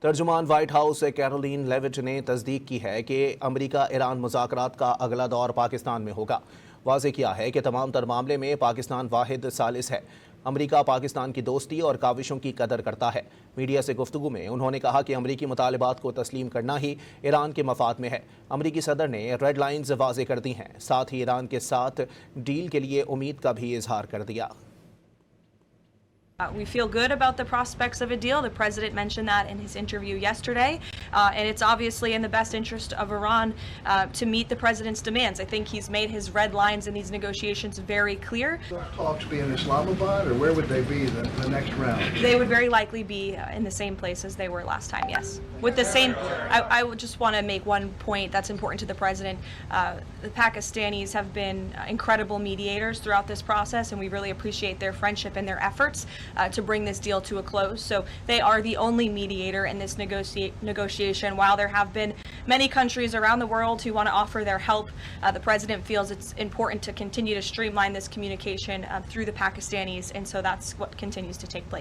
ترجمان white house Caroline لیوٹ نے تصدیق کی ہے کہ امریکا ایران مذاکرات کا اگلا دور پاکستان میں ہوگا۔ واضح کیا ہے کہ تمام تر معاملے میں پاکستان واحد ثالث ہے۔ امریکا پاکستان کی دوستی اور کاوشوں کی قدر کرتا ہے۔ میڈیا سے گفتگو میں انہوں نے کہا کہ امریکی مطالبات کو تسلیم کرنا ہی ایران کے مفاد میں ہے۔ امریکی صدر نے ریڈ لائنز واضح کر دی ہیں، ساتھ ہی ایران کے ساتھ ڈیل کے لیے امید کا بھی اظہار کر دیا۔ We feel good about the prospects of a deal. The president mentioned that in his interview yesterday, and it's obviously in the best interest of Iran to meet the president's demands. I think he's made his red lines in these negotiations very clear. Talks be in Islamabad, or where would they be the next round? They would very likely be in the same place as they were last time, yes. With the same, I would just want to make one point that's important to the president. The Pakistanis have been incredible mediators throughout this process, and we really appreciate their friendship and their efforts to bring this deal to a close. So they are the only mediator in this negotiation. While there have been many countries around the world who want to offer their help, the president feels it's important to continue to streamline this communication through the Pakistanis, and so that's what continues to take place.